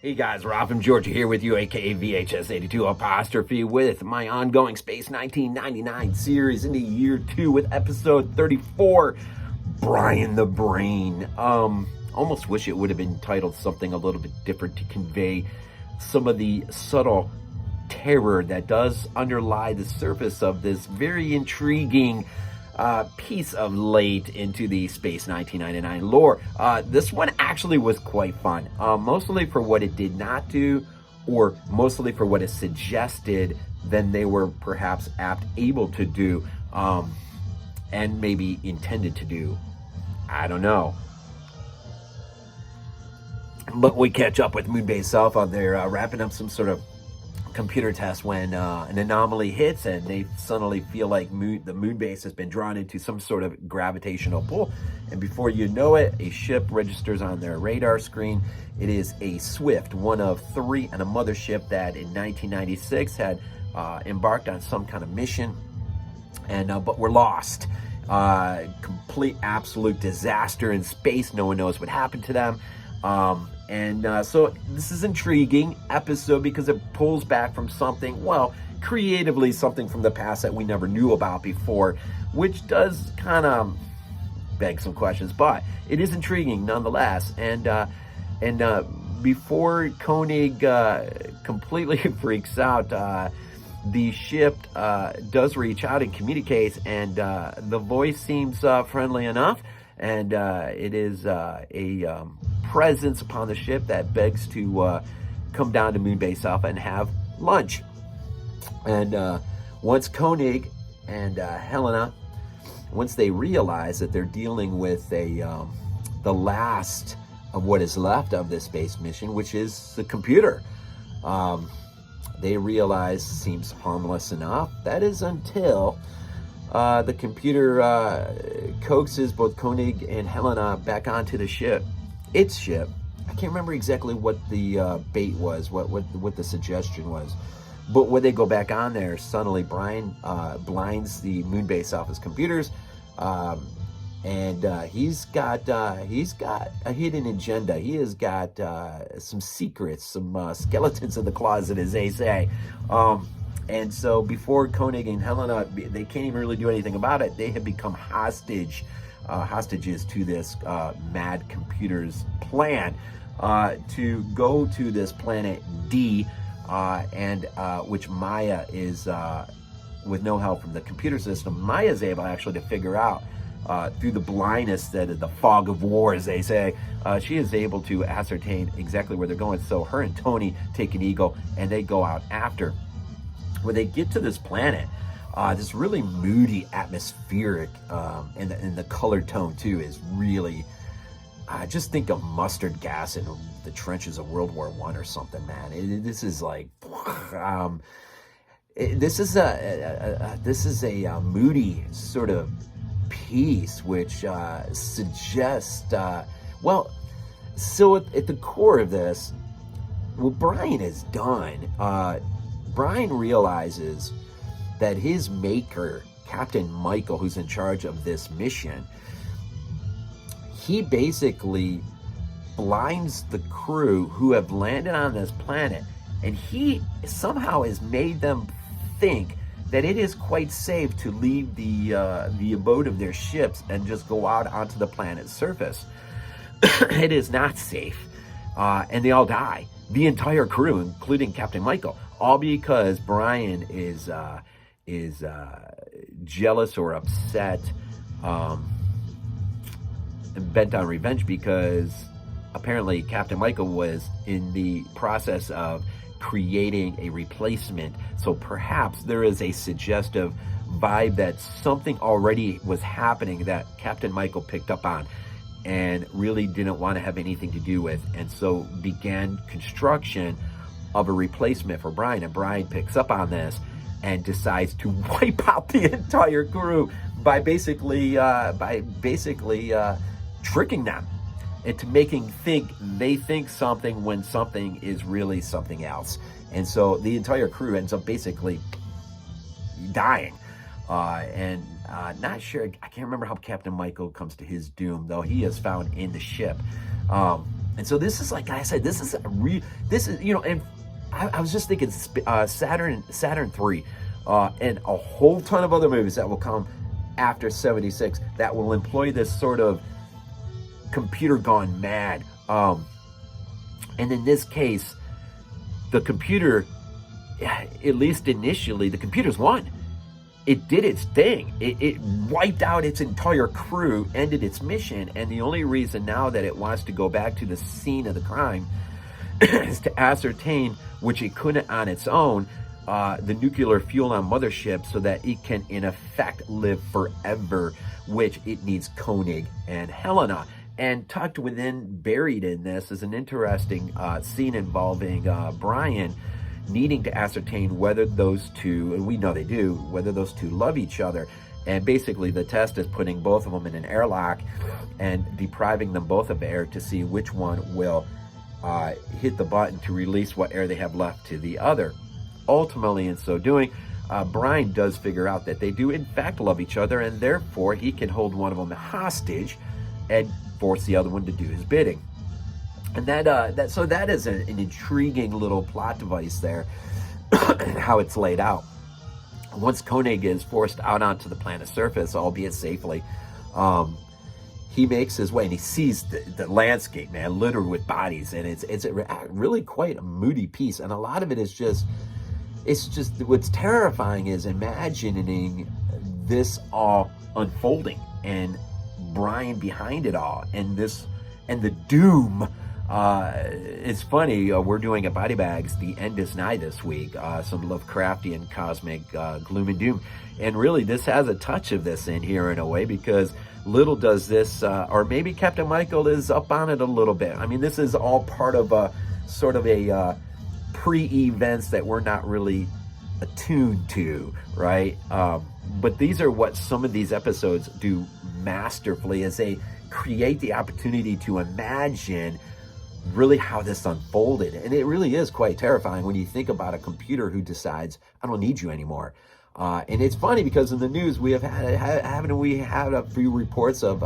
Hey guys, Rob from Georgia here with you, aka VHS82 apostrophe, with my ongoing Space 1999 series into year 2 with episode 34, Brian the Brain. Almost wish it would have been titled something a little bit different to convey some of the subtle terror that does underlie the surface of this very intriguing piece of late into the Space 1999 lore. This one actually was quite fun, mostly for what it did not do, or mostly for what it suggested than they were perhaps able to do, and maybe intended to do. I don't know. But we catch up with Moonbase Alpha. They're wrapping up some sort of computer test when an anomaly hits, and they suddenly feel like the moon base has been drawn into some sort of gravitational pull, and before you know it, a ship registers on their radar screen. It is a Swift, one of 3 on a mothership that in 1996 had embarked on some kind of mission, and but were lost. Complete absolute disaster in space. No one knows what happened to them. So this is intriguing episode because it pulls back from something, well, creatively something from the past that we never knew about before, which does kind of beg some questions, but it is intriguing nonetheless. And before Koenig completely freaks out, the ship does reach out and communicates, and the voice seems friendly enough, and it is a presence upon the ship that begs to come down to Moonbase Alpha and have lunch. And once Koenig and Helena, once they realize that they're dealing with the last of what is left of this space mission, which is the computer, they realize seems harmless enough. That is until the computer coaxes both Koenig and Helena back onto the ship. Its ship. I can't remember exactly what the bait was, what the suggestion was, but when they go back on there, suddenly Brian blinds the Moonbase Alpha's computers, and he's got a hidden agenda. He has got some secrets, some skeletons in the closet, as they say. And so before Koenig and Helena, they can't even really do anything about it. They have become hostages to this mad computer's plan to go to this planet D, and which Maya is, with no help from the computer system, Maya is able actually to figure out through the blindness, that the fog of war, as they say. She is able to ascertain exactly where they're going. So her and Tony take an eagle, and they go out after. When they get to this planet, this really moody, atmospheric, and the color tone too is really, just think of mustard gas in the trenches of World War I or something, man. This is like, this is a moody sort of piece, which suggests, well, so at the core of this, what Brian has done, Brian realizes that his maker, Captain Michael, who's in charge of this mission, he basically blinds the crew who have landed on this planet, and he somehow has made them think that it is quite safe to leave the abode of their ships and just go out onto the planet's surface. It is not safe, and they all die. The entire crew, including Captain Michael, all because Brian is jealous or upset, and bent on revenge, because apparently Captain Michael was in the process of creating a replacement. So perhaps there is a suggestive vibe that something already was happening that Captain Michael picked up on and really didn't want to have anything to do with, and so began construction of a replacement for Brian. And Brian picks up on this and decides to wipe out the entire crew by basically tricking them into making they think something when something is really something else. And so the entire crew ends up basically dying. Not sure, I can't remember how Captain Michael comes to his doom, though he is found in the ship. And so this is, like I said, this is and I was just thinking Saturn 3, and a whole ton of other movies that will come after 76 that will employ this sort of computer gone mad. And in this case, the computer, at least initially, the computer's won. It did its thing. It wiped out its entire crew, ended its mission, and the only reason now that it wants to go back to the scene of the crime is to ascertain, which it couldn't on its own, the nuclear fuel on mothership so that it can, in effect, live forever, which it needs Koenig and Helena. And tucked within, buried in this, is an interesting scene involving Brian needing to ascertain whether those two, and we know they do, whether those two love each other. And basically the test is putting both of them in an airlock and depriving them both of air to see which one will hit the button to release what air they have left to the other. Ultimately, in so doing, Brian does figure out that they do in fact love each other, and therefore he can hold one of them hostage and force the other one to do his bidding. And that is an intriguing little plot device there, how it's laid out. Once Koenig is forced out onto the planet's surface, albeit safely, he makes his way and he sees the landscape, man, littered with bodies, and it's really quite a moody piece. And a lot of it is just what's terrifying is imagining this all unfolding and Brian behind it all, and the doom. It's funny, we're doing at Body Bags The End Is Nigh this week, some Lovecraftian cosmic gloom and doom, and really this has a touch of this in here in a way, because little does this, or maybe Captain Michael is up on it a little bit. I mean, this is all part of a sort of a pre-events that we're not really attuned to, right? But these are what some of these episodes do masterfully, as they create the opportunity to imagine really how this unfolded. And it really is quite terrifying when you think about a computer who decides, I don't need you anymore. And it's funny because in the news we have had a few reports of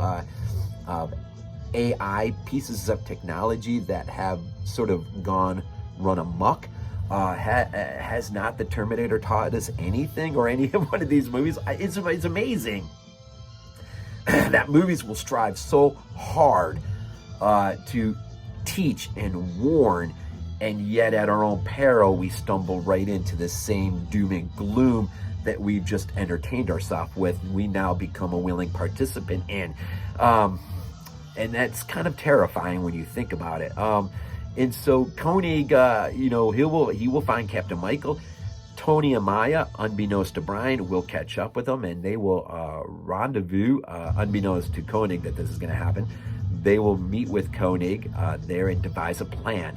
AI pieces of technology that have sort of run amok. Has not the Terminator taught us anything, or any one of these movies? It's amazing that movies will strive so hard to teach and warn, and yet at our own peril we stumble right into the same doom and gloom that we've just entertained ourselves with. We now become a willing participant in, and that's kind of terrifying when you think about it. And so Koenig, he will find Captain Michael. Tony and Maya, unbeknownst to Brian, will catch up with them, and they will rendezvous, unbeknownst to Koenig that this is going to happen. They will meet with Koenig there and devise a plan.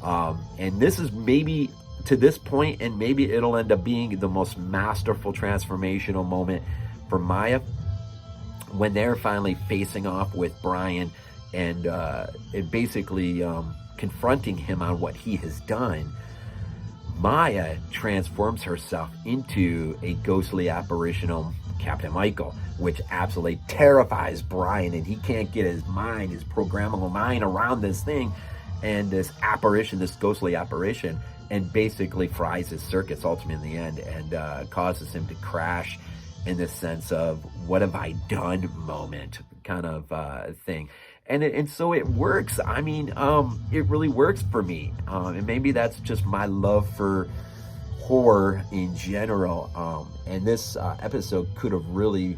And this is maybe to this point, and maybe it'll end up being the most masterful transformational moment for Maya, when they're finally facing off with Brian and basically confronting him on what he has done. Maya transforms herself into a ghostly apparitional Captain Michael, which absolutely terrifies Brian, and he can't get his programmable mind around this thing and this apparition, this ghostly apparition, and basically fries his circuits ultimately in the end, and causes him to crash in the sense of what have I done moment kind of thing. And so it works. I mean, it really works for me. And maybe that's just my love for horror in general. And this episode could have really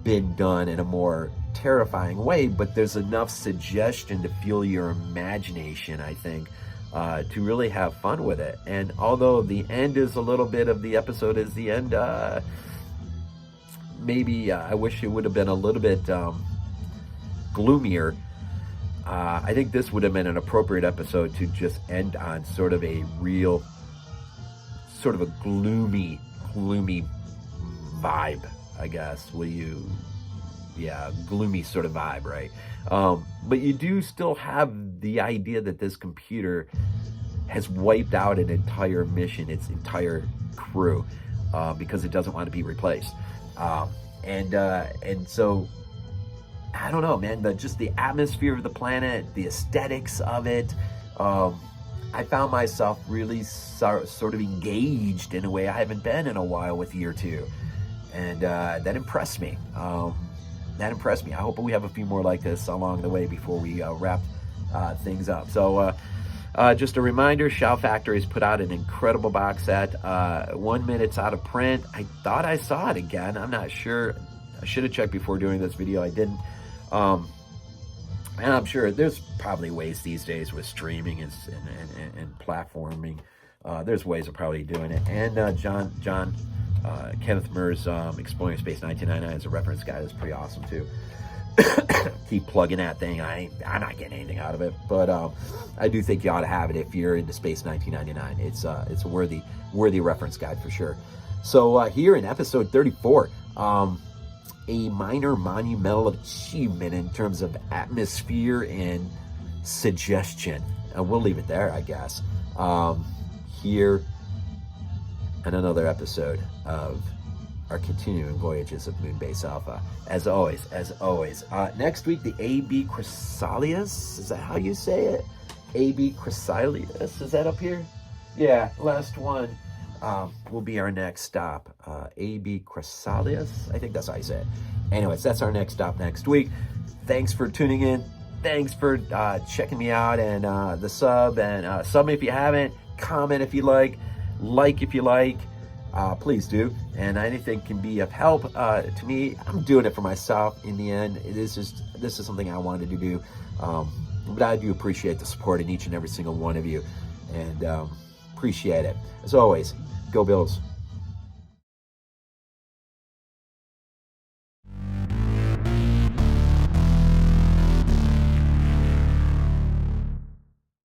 been done in a more terrifying way, but there's enough suggestion to fuel your imagination, I think, to really have fun with it. And although the end is a little bit of the episode is the end, maybe I wish it would have been a little bit gloomier. I think this would have been an appropriate episode to just end on sort of a real, sort of a gloomy vibe, I guess. Gloomy sort of vibe, right? But you do still have the idea that this computer has wiped out an entire mission, its entire crew, because it doesn't want to be replaced. And so I don't know, man, just the atmosphere of the planet, the aesthetics of it. I found myself really sort of engaged in a way I haven't been in a while with Year 2. And that impressed me. I hope we have a few more like this along the way before we wrap things up. So just a reminder, Shout Factory's put out an incredible box set. 1 minute's out of print. I thought I saw it again. I'm not sure. I should have checked before doing this video. I didn't. And I'm sure there's probably ways these days with streaming and platforming. There's ways of probably doing it. And Kenneth Muir's Exploring Space 1999 is a reference guide. It's pretty awesome too. Keep plugging that thing. I'm not getting anything out of it, but I do think you ought to have it if you're into Space 1999. It's a worthy reference guide for sure. So here in episode 34, a minor monumental achievement in terms of atmosphere and suggestion. And we'll leave it there, I guess. Here and another episode of our continuing voyages of Moonbase Alpha. As always. Next week, the AB Chrysalius. Is that how you say it? AB Chrysalius. Is that up here? Yeah, last one will be our next stop. AB Chrysalius. I think that's how you say it. Anyways, that's our next stop next week. Thanks for tuning in. Thanks for checking me out and the sub. And sub me if you haven't. Comment if you like if you like, please do. And anything can be of help to me. I'm doing it for myself in the end. This is something I wanted to do, but I do appreciate the support in each and every single one of you, and appreciate it. As always, go Bills.